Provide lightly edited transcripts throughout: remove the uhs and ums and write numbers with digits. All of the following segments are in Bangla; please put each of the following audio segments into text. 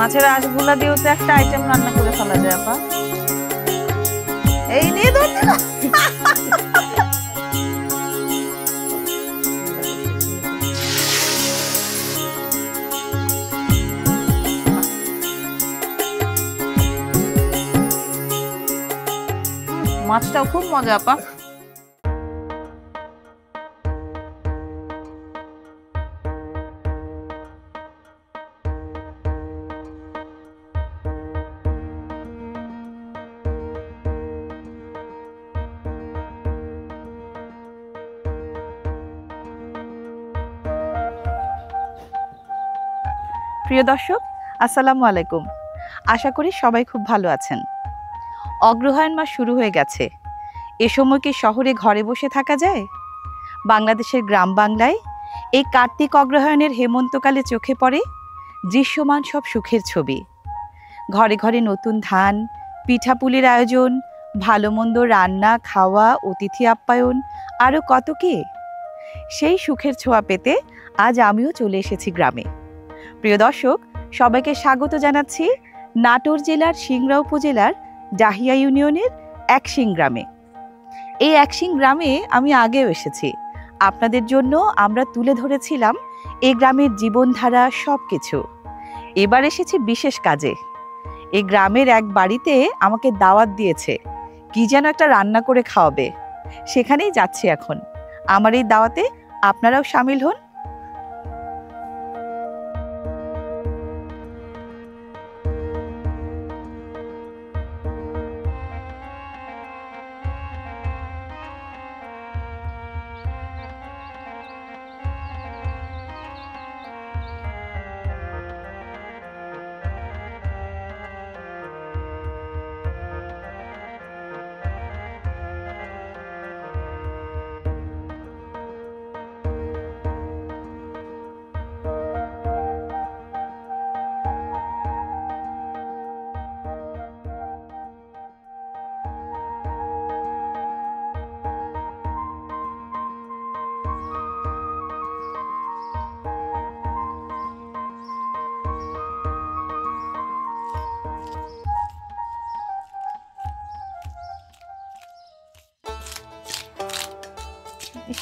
মাছের আঁশগুলা দিয়েও তো একটা আইটেম রান্না করে ফেলা যায় আপা। এই নিয়ে ধরতে না। মাছটাও খুব মজা আপা। প্রিয় দর্শক, আসসালামু আলাইকুম। আশা করি সবাই খুব ভালো আছেন। অগ্রহায়ণ মাস শুরু হয়ে গেছে। এ সময় কি শহরে ঘরে বসে থাকা যায়? বাংলাদেশের গ্রাম বাংলায় এই কার্তিক অগ্রহায়ণের হেমন্তকালে চোখে পড়ে দৃশ্যমান সব সুখের ছবি। ঘরে ঘরে নতুন ধান, পিঠাপুলির আয়োজন, ভালো মন্দ রান্না খাওয়া, অতিথি আপ্যায়ন, আরও কত কি। সেই সুখের ছোঁয়া পেতে আজ আমিও চলে এসেছি গ্রামে। প্রিয় দর্শক, সবাইকে স্বাগত জানাচ্ছি নাটোর জেলার সিংড়া উপজেলার ডাহিয়া ইউনিয়নের একশিং গ্রামে। এই একশিং গ্রামে আমি আগেও এসেছি। আপনাদের জন্য আমরা তুলে ধরেছিলাম এই গ্রামের জীবনধারা সবকিছু। এবার এসেছি বিশেষ কাজে। এই গ্রামের এক বাড়িতে আমাকে দাওয়াত দিয়েছে, কি যেন একটা রান্না করে খাওয়াবে। সেখানেই যাচ্ছি এখন। আমার এই দাওয়াতে আপনারাও সামিল হন।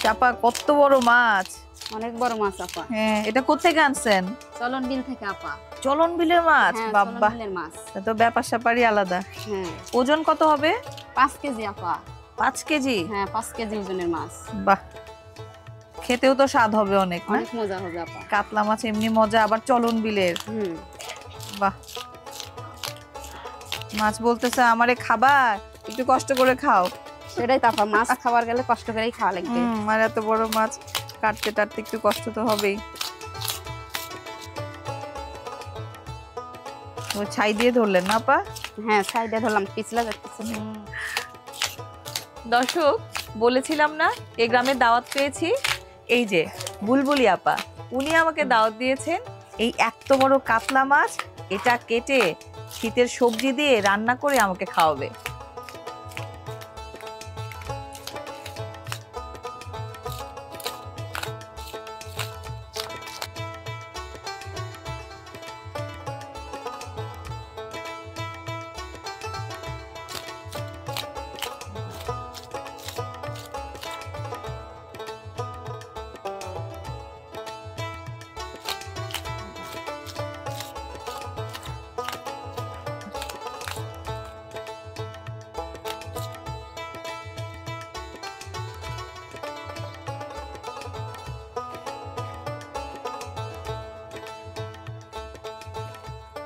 চাপা কত বড় মাছ! অনেক বড় মাছ আপা। হ্যাঁ, এটা কোথেকে আনছেন? চলন বিল থেকে আপা। চলন বিলের মাছ? হ্যাঁ, বাবা, চলন বিলের মাছ। তো ব্যাপার স্যাপারই আলাদা। হ্যাঁ, ওজন কত হবে? 5 কেজি আপা। 5 কেজি? হ্যাঁ, 5 কেজি ওজনের মাছ। বাহ, খেতেও তো স্বাদ হবে অনেক না? অনেক মজা হবে আপা। কাতলা মাছ এমনি মজা, আবার চলন বিলের। বাহ, মাছ বলতেছে আমারে খাবার, একটু কষ্ট করে খাও। সেটাই তো আপা, মাছ খাবার গেলে কষ্ট করেই খাওয়া লাগবে। আর এত বড় মাছ কাটতে টাটতে একটু কষ্ট তো হবেই। ও ছাই দিয়ে ধরলেন না আপা? হ্যাঁ, সাইডে ধরলাম, পিছলা যাচ্ছে। দর্শক, বলেছিলাম না এই গ্রামে দাওয়াত পেয়েছি। এই যে বুলবুলি আপা, উনি আমাকে দাওয়াত দিয়েছেন এই এত বড় কাতলা মাছ এটা কেটে শীতের সবজি দিয়ে রান্না করে আমাকে খাওয়াবে।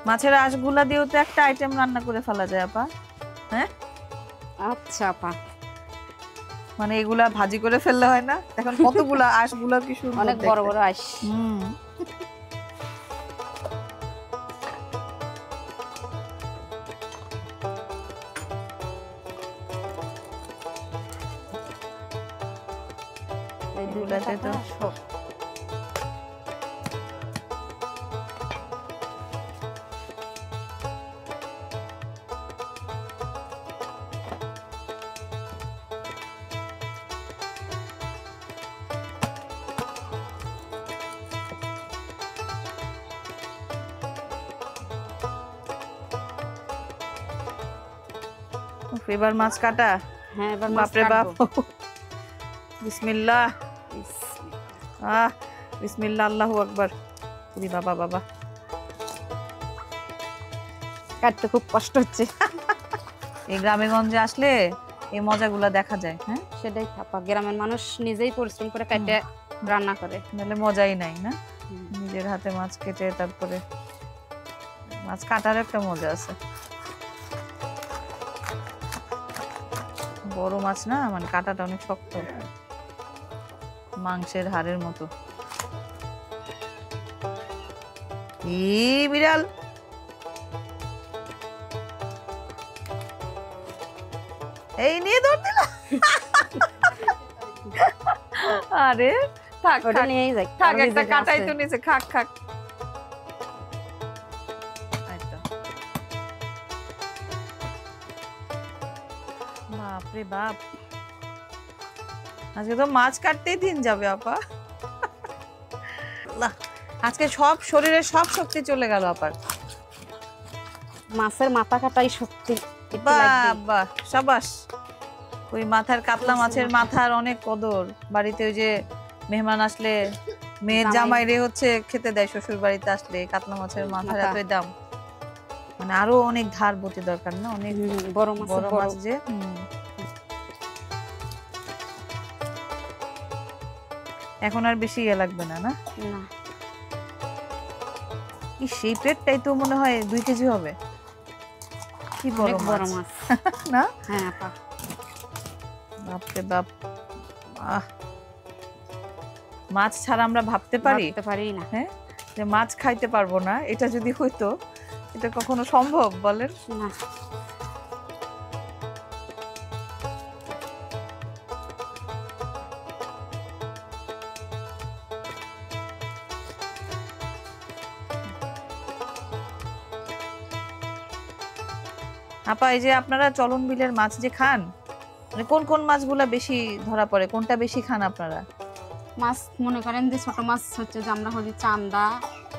মাছের আঁশগুলা দিয়েও তো একটা আইটেম রান্না করে ফেলা যায় আপা। হ্যাঁ, আচ্ছা আপা। মানে এগুলা ভাজি করে ফেললে হয় না? এখন কতগুলা আঁশগুলা কি সুন্দর, অনেক বড় বড় আঁশ। এগুলাতে তো এবার মাছ কাটা। হ্যাঁ এবার মাছ বাপরে বাপ। কাটবো। বিসমিল্লাহ। বিসমিল্লাহ। বিসমিল্লাহ, আল্লাহু আকবার। ওরে বাবা বাবা। কাটতে খুব কষ্ট হচ্ছে। এই গ্রামে গঞ্জে আসলে এই মজাগুলা দেখা যায়। হ্যাঁ, সেটাই আপা, গ্রামের মানুষ নিজেই পরিশ্রম করে কাটে রান্না করে। নাহলে মজাই নাই না। হুম। নিজের হাতে মাছ কেটে তারপরে মাছ কাটার একটা মজা আছে। বড় মাছ না, মানে কাটাটা অনেক শক্ত, মাংসের হাড়ের মতো। বিড়াল। এই নিয়ে দৌড় দিল। আরে থাক ওটা থাক নিয়েই যাই। থাক, আরো একটা নিজে কাটাই আছে। তো নিচে, খাক খাক। এই তো। বাপরে বাপ, আজকে তো মাছ কাটতেই দিন যাবে আপা। আল্লাহ, আজকে সব শরীরের সব শক্তি চলে গেল আপার। মাছের মাথা কাটাই সত্যি একটু বাহ লাগবেই। বাহ, সাবাস। ওই মাথার কাতলা মাছের মাথার অনেক কদর। বাড়িতে ওই যে মেহমান আসলে মেয়ের জামাই রে হচ্ছে খেতে দেয়, শ্বশুর বাড়িতে আসলে কাতলা মাছের মাথার মাথা। এতই দাম। মানে আরো অনেক ধার বটি দরকার না, অনেক বড় মাছ বড় বড়। মাছ যে। এখন আর বেশি ইয়ে লাগবে না, না? না সেই প্লেটটাই তো মনে হয় 2 কেজি হবে। কি বড় অনেক বড় মাছ মাছ। না? হ্যাঁ আপা। বাপরে বাপ। আহ, মাছ ছাড়া আমরা ভাবতে পারি? ভাবতে পারি না। হ্যাঁ, যে মাছ খাইতে পারবো না, এটা যদি হইতো, এটা কখনো সম্ভব বলেন? না আপা, এই যে আপনারা চলন বিলের মাছ যে খান, মানে কোন কোন মাছগুলা বেশি ধরা পড়ে, কোনটা বেশি খান আপনারা? মাছ মনে করেন যে ছোট মাছ হচ্ছে যে আমরা হলি চান্দা,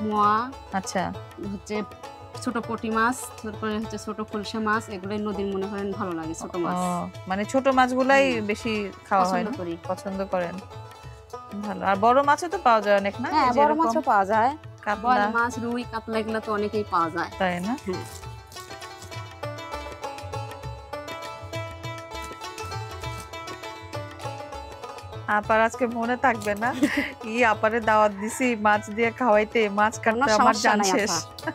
মোয়া, আচ্ছা, হচ্ছে ছোট পটি মাছ, তারপরে হচ্ছে ছোট ফুলসা মাছ, এগুলোই নদীর মনে করেন ভালো লাগে ছোট ও, মাছ। মানে ছোট মাছগুলাই বেশি খাওয়া হয় পছন্দ না? করি। পছন্দ করেন, ভালো। আর বড় মাছও তো পাওয়া যায় অনেক, না? হ্যাঁ এই যে বড় এরকম মাছও পাওয়া যায়, কাতলা, বড় মাছ, রুই, কাতলা এগুলো তো অনেকেই পাওয়া যায়। তাই না? হ্যাঁ আপার আজকে মনে থাকবে না, কি আপারে দাওয়াত দিছি মাছ দিয়ে খাওয়াইতে, মাছ কোনো কাটতে আমার সমস্যা জান নাই শেষ। আপা।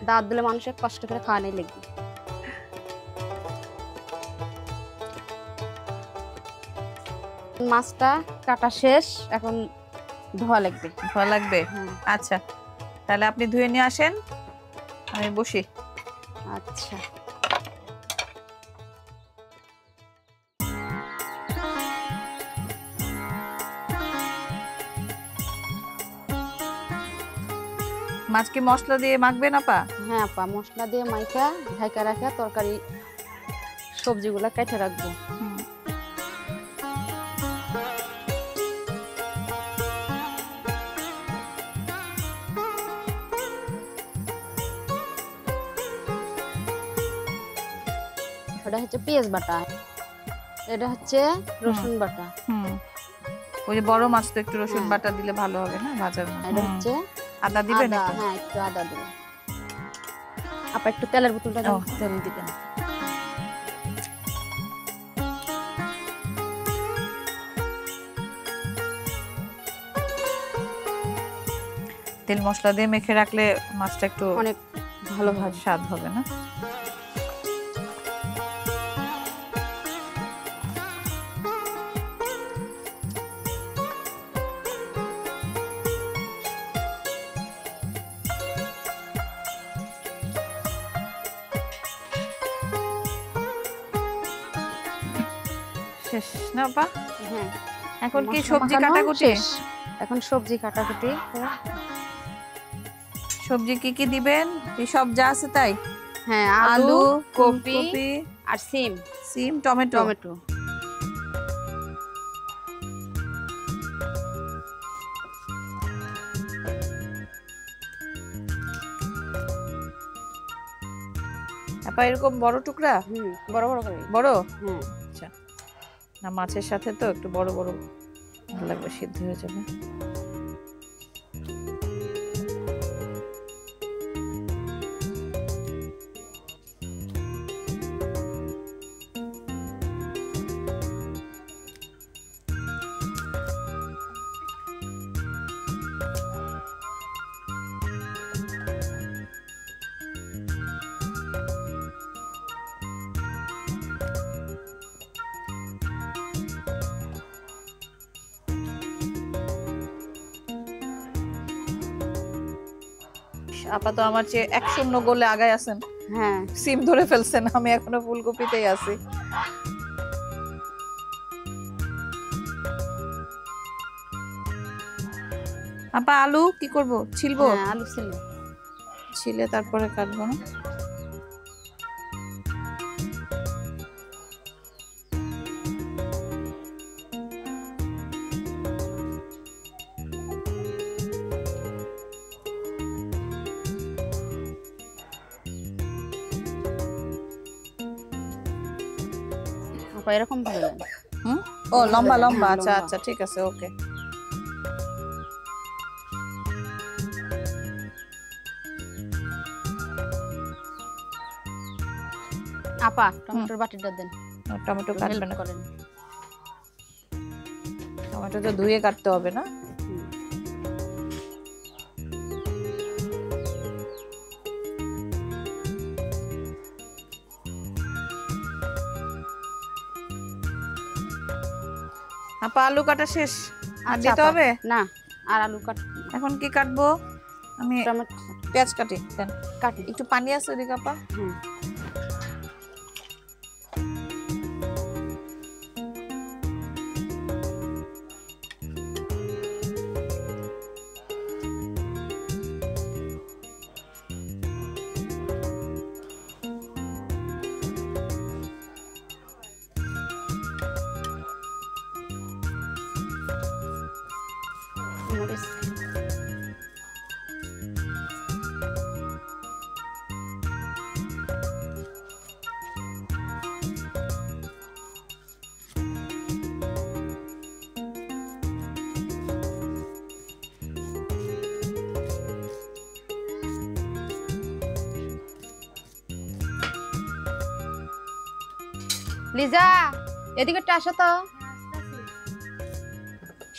দাঁত দিলে মানুষের কষ্ট করে খাওয়ানোই লাগবে। মাছটা কাটা শেষ, এখন ধোয়া লাগবে। ভালো লাগবে। হ্যাঁ আচ্ছা, তাহলে আপনি ধুয়ে নিয়ে আসেন, আমি বসি। আচ্ছা মাছ কি মশলা দিয়ে মাখবেন আপা? হ্যাঁ আপা, মশলা দিয়ে মাইখা ঢাকা রাখা তরকারি সবজিগুলা কেটে রাখবো। ওটা হচ্ছে পেঁয়াজ বাটা, এটা হচ্ছে রসুন বাটা, হুম, ওই যে বড় মাছ তো একটু রসুন হ্যাঁ। বাটা দিলে ভালো হবে না ভাজার মধ্যে? এটা হচ্ছে আদা দিবেন আদা। একটু? হ্যাঁ একটু আদা দেবো। আপা একটু তেলের বোতলটা ও, দাও। তেল দিবেন। তেল মশলা দিয়ে মেখে রাখলে মাছটা একটু অনেক ভালো হয়। স্বাদ হবে না? শেষ না আপা? হ্যাঁ এখন কি মশলা সবজি মাখানো কাটাকুটি? শেষ। এখন সবজি কাটাকুটি। সবজি কি কি দিবেন? এই সব যা আছে তাই? হ্যাঁ আলু, আলু, কপি কপি, আর সিম, সিম, টমেটো। টমেটো। আপা এরকম বড় টুকরা? বড় বড় করে। বড়? হ্যাঁ। আচ্ছা, না মাছের সাথে তো একটু বড় বড় ভালো লাগবে, সিদ্ধ হয়ে যাবে। আপা তো আমার চেয়ে 1-0 গোলে আগায় আছেন। হ্যাঁ। সিম ধরে ফেলছেন, আমি এখনো ফুলকপিতেই আছি। আপা আলু কি করব? ছিলবো? হ্যাঁ, আলু ছিল। ছিলে তারপরে কাটবো না? আপা এরকম ভাবে না। ও লম্বা লম্বা, হ্যাঁ, আচ্ছা লম্বা। আচ্ছা ঠিক আছে, ওকে। আপা টমেটোর বাটিটা দেন। টমেটো একটু কাটবে help না? করেন। টমেটো তো ধুয়ে কাটতে হবে না? হুম। আপা আলু কাটা শেষ, আর আচ্ছা দিতে আপা, হবে? না আর আলু কাট। এখন কি কাটবো? আমি টমেটো পেঁয়াজ কাটি, দেন। কাটি। একটু পানি আছে ওদিকে আপা? হ্যাঁ। মরিচ। লিজা এদিকে একটু আসো তো।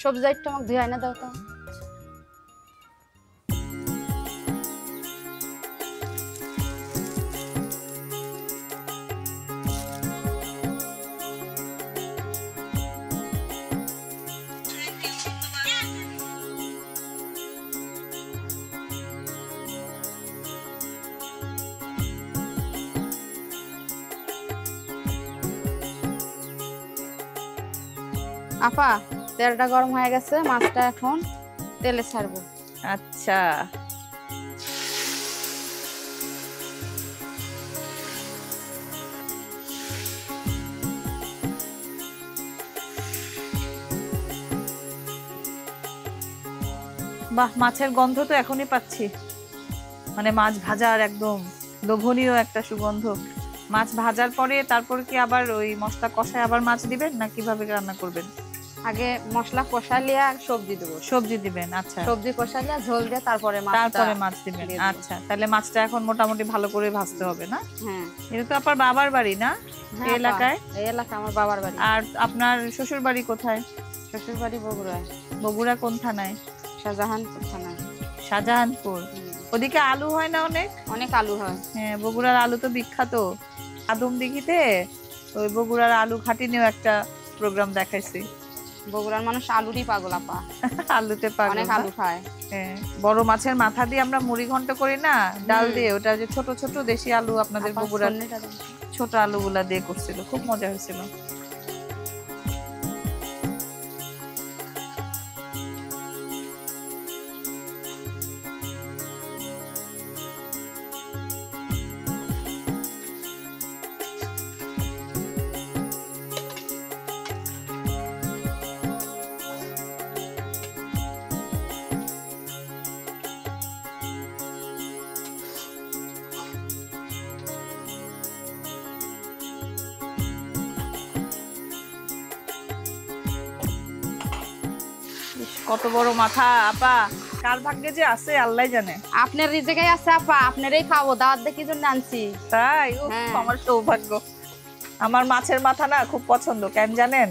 সবজি একটু আমাকে ধুয়ে আইনা দাও তো। আপা তেলটা গরম হয়ে গেছে, মাছটা এখন তেলে ছাড়বো। আচ্ছা, বাহ, মাছের গন্ধ তো এখনই পাচ্ছি, মানে মাছ ভাজার একদম লোভনীয় একটা সুগন্ধ। মাছ ভাজার পরে তারপর কি আবার ওই মশলা কষায় আবার মাছ দিবেন, না কিভাবে রান্না করবেন? আগে মশলা কষালিয়ে আর সবজি দেবো। সবজি দিবেন, আচ্ছা। সবজি কষালিয়ে ঝোল দিয়ে তারপরে তারপরে মাছ দিবেন, দিয়ে দেব। আচ্ছা। তাহলে মাছটা এখন মোটামুটি ভালো করে ভাজতে হবে না? হ্যাঁ। এটা তো আপনার বাবার বাড়ি না হ্যাঁ এই আপা, এলাকায়? এই এলাকা আমার বাবার বাড়ি। আর আপনার শ্বশুর বাড়ি কোথায়? শ্বশুর বাড়ি বগুড়ায়। বগুড়া কোন থানায়? শাহজাহানপুর থানায়। শাহজাহানপুর। ওদিকে আলু হয় না অনেক? অনেক আলু হয়। হ্যাঁ, বগুড়ার আলু তো বিখ্যাত। আদমদিঘিতে ওই বগুড়ার আলু ঘাটি নিয়েও একটা প্রোগ্রাম দেখাইছি। বগুড়ার মানুষ আলুরই পাগল আপা, আলুতে পাগল অনেক না? আলু খায়। হ্যাঁ, বড় মাছের মাথা দিয়ে আমরা মুড়ি ঘন্ট করি না ডাল দিয়ে, ওটা যে ছোট ছোট দেশি আলু আপনাদের আপা, বগুড়ার সন্নিটা দেন। ছোট আলুগুলা দিয়ে করছিল, খুব মজা হয়েছিল। কত বড় মাথা আপা, কার ভাগ্যে যে আছে আল্লাহ জানে। আপনার রিজেকে আছে আপা, আপনারই খাবো, দাওয়াত দেখি জন্য আনছি। তাই? উফ, হ্যাঁ। আমার সৌভাগ্য। আমার মাছের মাথা না খুব পছন্দ, কেন জানেন?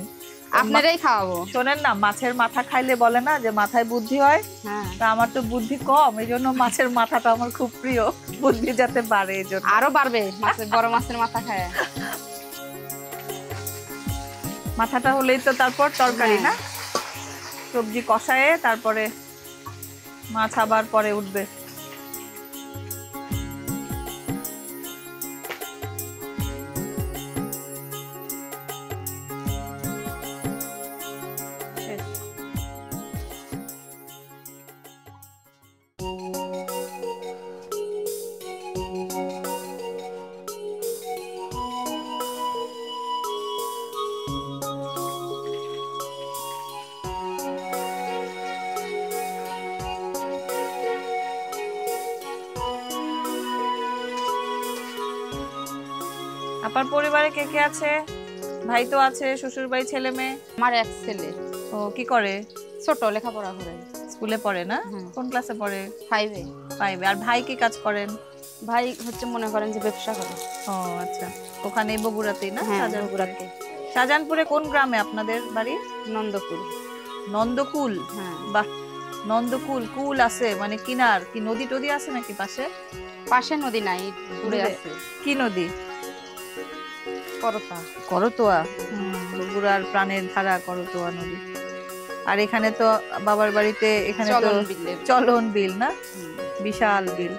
আপনারই খাওয়াবো। শোনেন না, মাছের মাথা খাইলে বলে না যে মাথায় বুদ্ধি হয়, হ্যাঁ। তা আমার তো বুদ্ধি কম, এই জন্য মাছের মাথাটা আমার খুব প্রিয়, বুদ্ধি যাতে বাড়ে এই জন্য। আরো বাড়বে মাছের, বড় মাছের মাথা খায়। মাথাটা হলেই তো তারপর তরকারি হ্যাঁ। না, সবজি কষায়ে তারপরে মাছ আবার পরে উঠবে। আপনার পরিবারে কে কে আছে? ভাই তো আছে, শ্বশুর বাড়ি, ছেলে মেয়ে? আমার এক ছেলে। ও কি করে? ছোট, লেখাপড়া করে। স্কুলে পড়ে না? হুম। কোন ক্লাসে পড়ে? 5-এ। 5-এ। আর ভাই কি কাজ করেন? ভাই হচ্ছে মনে করেন যে ব্যবসা করে। ও আচ্ছা, ওখানে বগুড়াতেই না? হ্যাঁ, শাহজাহানপুরে। বগুড়াতে। শাহজাহানপুরে কোন গ্রামে আপনাদের বাড়ি? নন্দকুল। নন্দকুল? হ্যাঁ। বাহ, নন্দকুল, কুল আছে মানে কিনার, কি নদী টদী আছে নাকি পাশে? পাশে নদী নাই, দূরে দূরে? আছে। কি নদী? করতা। করতোয়া। বগুড়ার প্রাণের ধারা করতোয়া নদী। আর এখানে তো বাবার বাড়িতে এখানে তো চলন বিলের। চলন বিল না, হুম। বিশাল বিল।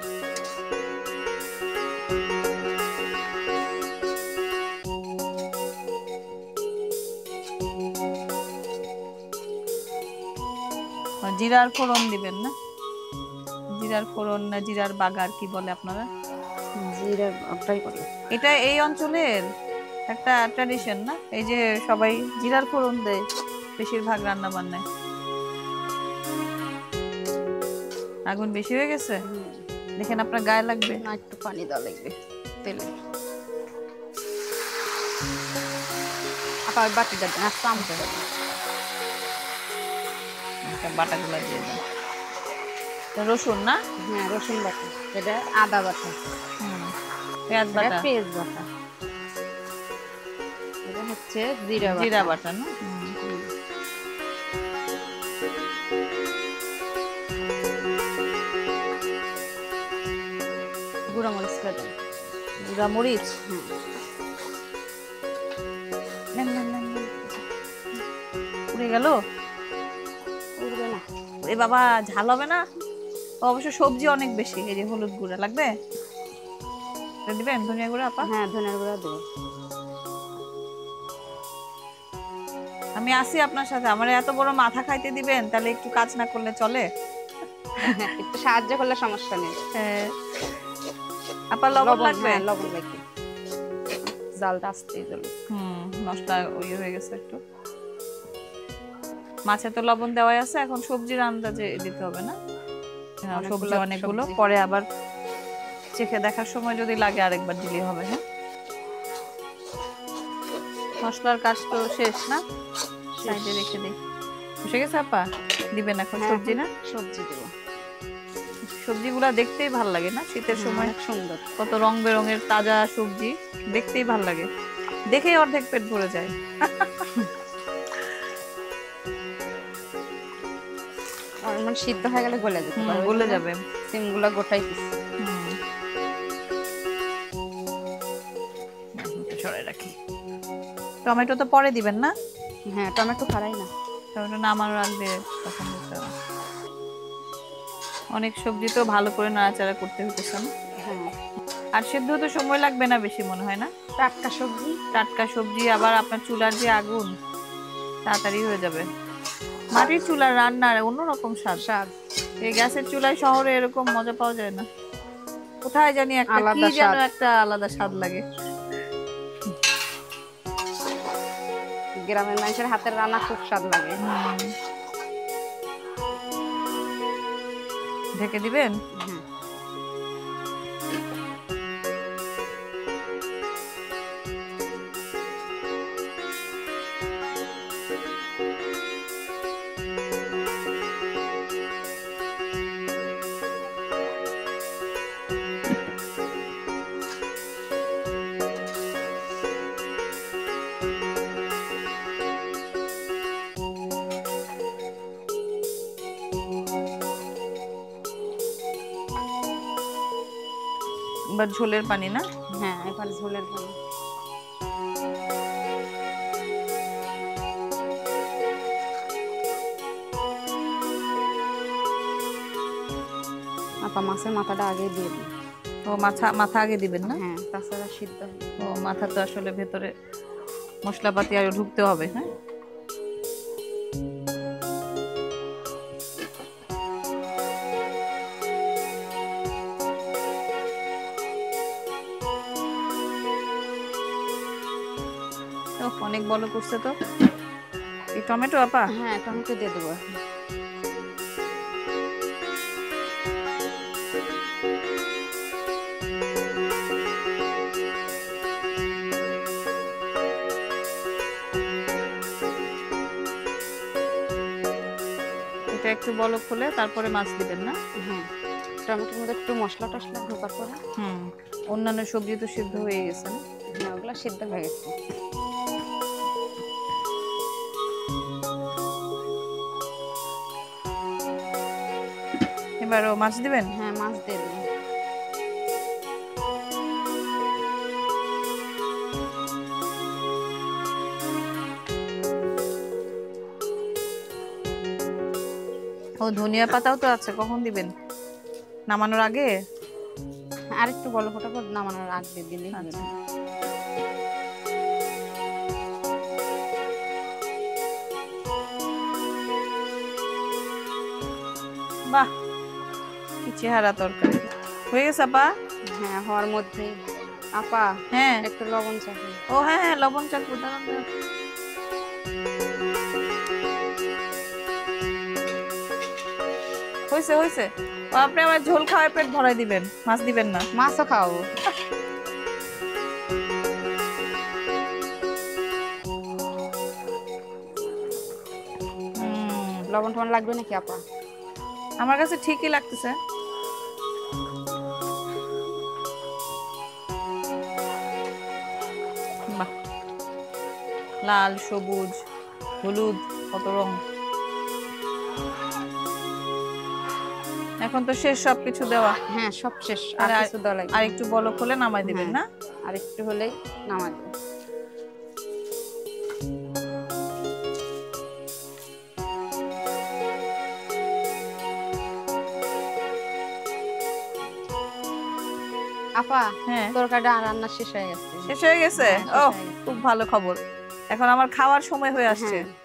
জিরার ফোড়ন দিবেন না? জিরার ফোড়ন না জিরার বাগার কি বলে আপনারা? জিরা ওটাই করে। এটা এই অঞ্চলের একটা ট্র্যাডিশন না, এই যে সবাই জিরার ফোড়ন দেয় বেশিরভাগ রান্না বান্নায়। আগুন বেশি হয়ে গেছে, দেখেন আপনার গায়ে লাগবে না, একটু পানি দেওয়া লাগবে তেলে। আপা ওই বাটিটা দেন, আর চামচা দেন। বাটাগুলো দিয়ে দেন। রসুন না? হ্যাঁ, রসুন বাটা, এটা আদা বাটা, পেঁয়াজ এটা বাটা, পেঁয়াজ বাটা, এটা হচ্ছে জিরা বাটা। জিরা বাটা না? গুঁড়া মরিচ দেন। জিরা মরিচ। হুম। নেন, নেন, নেন, নেন। পুড়ে গেল? উড়বে না। এ বাবা, ঝাল হবে না? অবশ্য সবজি অনেক বেশি। এই যে হলুদ গুঁড়া লাগবে, এটা দিবেন, ধনিয়া গুঁড়া আপা? হ্যাঁ, ধনিয়ার গুঁড়া দেবো। আমি আসি আপনার সাথে, আমার এত বড় মাথা খাইতে দিবেন, তাহলে একটু কাজ না করলে চলে? একটু সাহায্য করলে সমস্যা নেই। হ্যাঁ। আপা লবণ লাগবে? হ্যাঁ, লবণ লাগবে। জালটা আস্তে জ্বলবে। মশলা ওই হয়ে গেছে একটু। মাছে তো লবণ দেওয়াই আছে, এখন সবজির আন্দাজে দিতে হবে না? হ্যাঁ, সবজি অনেকগুলো, পরে আবার চেখে দেখার সময় যদি লাগে আরেকবার দিলেই হবে। হ্যাঁ, মশলার কাজ তো শেষ না? সাইডে রেখে দিই। বসে গেছে আপা? দিবেন এখন সবজি না? সবজি দেবো। সবজিগুলা দেখতেই ভাল লাগে না শীতের সময়? অনেক সুন্দর। কত রং বেরঙের তাজা সবজি, দেখতেই ভাল লাগে, দেখেই অর্ধেক পেট ভরে যায়। মানে সিদ্ধ হয়ে গেলে গলে যেতে পারে, গলে যাবে। সিমগুলো গোটাই দিচ্ছি। সরাই রাখি। টমেটো তো পরে দিবেন না? হ্যাঁ, টমেটো খারাই না, টমেটো নামানোর আগে তখন দিতে হবে। অনেক সবজি তো ভালো করে নাড়াচাড়া করতে হতেছে না? হ্যাঁ। আর সেদ্ধ হতে সময় লাগবে না বেশি মনে হয় না? টাটকা সবজি। টাটকা সবজি, আবার আপনার চুলার যে আগুন, তাড়াতাড়ি হয়ে যাবে। মাটির চুলার রান্নার অন্যরকম স্বাদ। এই গ্যাসের চুলায় শহরে এরকম মজা পাওয়া যায় না। কোথায় জানি একটা কি যেন একটা আলাদা স্বাদ লাগে। গ্রামের মানুষের হাতের রান্না খুব স্বাদ লাগে। ঢেকে দিবেন? হ্যাঁ। এবার ঝোলের পানি না? হ্যাঁ, এবার ঝোলের পানি। আপা মাছের মাথাটা আগে দিয়ে দিই। ও মাথা আগে দিবেন না? হ্যাঁ, তাছাড়া সিদ্ধ হবে না। ও মাথা তো আসলে ভেতরে মশলাপাতি আর ঢুকতে হবে। হ্যাঁ, অনেক বড় করছে তো। এই টমেটো আপা? হ্যাঁ, টমেটো দিয়ে দেবো এখন। এটা একটু বলক হলে তারপরে মাছ দিবেন না? হ্যাঁ, টমেটোর মধ্যে একটু মশলা টশলা ঢোকার পরে। অন্যান্য সবজি তো সিদ্ধ হয়ে গেছে না? হ্যাঁ, ওগুলো সিদ্ধ হয়ে গেছে। এবারও মাছ দিবেন? হ্যাঁ, মাছ দিয়ে দিই। ও ধনিয়া পাতাও তো আছে, কখন দিবেন? নামানোর আগে? আর একটু বড় ফোটা করে নামানোর আগ দিয়ে দিলেই হয়ে আচ্ছা। যাবে। বাহ, কি চেহারা তরকারি! হয়ে গেছে আপা? হ্যাঁ, হওয়ার মধ্যেই। আপা হ্যাঁ। একটু লবণ চাই। ও হ্যাঁ হ্যাঁ, লবণ চাকু দাঁড়ান দাঁড়ান। হয়েছে হয়েছে। ও আপনি আমার ঝোল খাওয়ায় পেট ভরাই দিবেন, মাছ দিবেন না? মাছও খাওয়াবো। লবণ টবণ লাগবে নাকি আপা? আমার কাছে ঠিকই লাগতেছে। বাহ, লাল সবুজ হলুদ কত রং! এখন তো শেষ সবকিছু দেওয়া। হ্যাঁ, সব শেষ। আর কিছু দেওয়া লাগবে আর না। একটু বলক হলে নামাই দিবেন না? আর একটু হলেই নামাই দেবো। আপা হ্যাঁ, তরকারিটা রান্না শেষ হয়ে গেছে। শেষ হয়ে গেছে? হ্যাঁ, শেষ ও, হয়ে গেছে। খুব ভালো খবর। এখন আমার খাওয়ার সময় হয়ে আসছে। হ্যাঁ।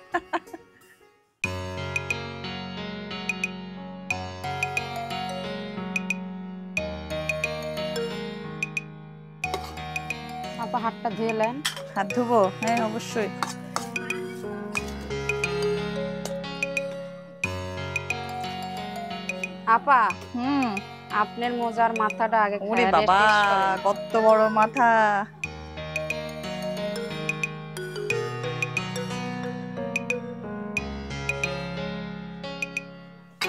আপা হাতটা ধুয়ে নেন। হাত ধুবো? হ্যাঁ অবশ্যই। আপা হুম। আপনার মোজার মাথাটা আগে ওরে খাইয়া বাবা, টেস্ট করেন। কত বড় মাথা!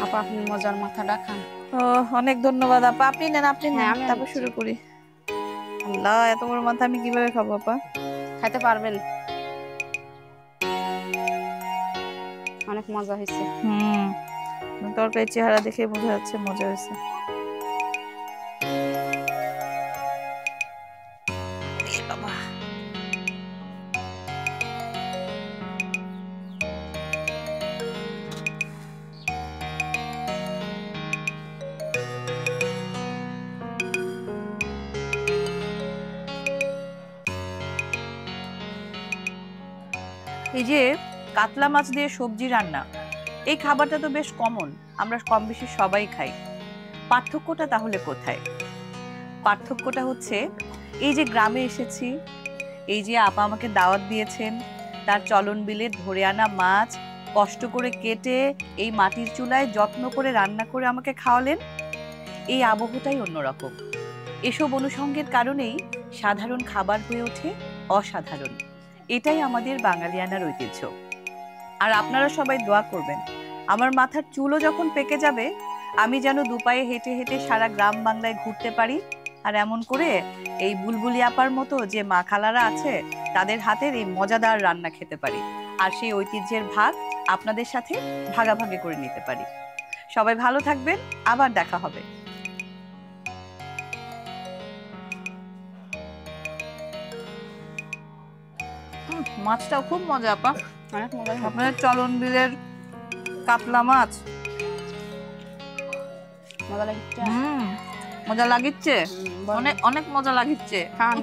আপা আপনি মোজার মাথাটা খান। ও, অনেক ধন্যবাদ আপা। আপনি নেন, আপনি হ্যাঁ, নেন, আমি তারপর নিচ্ছি। শুরু করি। আল্লাহ, এত বড় মাথা আমি কিভাবে খাবো আপা? খাইতে পারবেন? অনেক মজা হয়েছে। তরকারি চেহারা দেখে বোঝা যাচ্ছে মজা হয়েছে। এ বাবা, এই যে কাতলা মাছ দিয়ে সবজি রান্না, এই খাবারটা তো বেশ কমন, আমরা কম বেশি সবাই খাই। পার্থক্যটা তাহলে কোথায়? পার্থক্যটা হচ্ছে এই যে গ্রামে এসেছি, এই যে আপা আমাকে দাওয়াত দিয়েছেন, তার চলন বিলে ধরে আনা মাছ কষ্ট করে কেটে এই মাটির চুলায় যত্ন করে রান্না করে আমাকে খাওয়ালেন, এই আবহটাই অন্যরকম। এসব অনুষঙ্গের কারণেই সাধারণ খাবার হয়ে ওঠে অসাধারণ। এটাই আমাদের বাঙালিয়ানার ঐতিহ্য। আর আপনারা সবাই দোয়া করবেন, আমার মাথার চুলও যখন পেকে যাবে, আমি যেন দুপায়ে হেঁটে হেঁটে সারা গ্রাম বাংলায় ঘুরতে পারি, আর এমন করে এই বুলবুলি আপার মতো যে মা খালারা আছে তাদের হাতের এই মজাদার রান্না খেতে পারি, আর সেই ঐতিহ্যের ভাগ আপনাদের সাথে ভাগাভাগি করে নিতে পারি। সবাই ভালো থাকবেন, আবার দেখা হবে। মাছটাও খুব মজা আপা। অনেক মজা হয়। আপনাদের চলন বিলের কাতলা মাছ মজা লাগছে। মজা লাগিচ্ছে, বলেন। অনেক অনেক মজা লাগিচ্ছে। খান।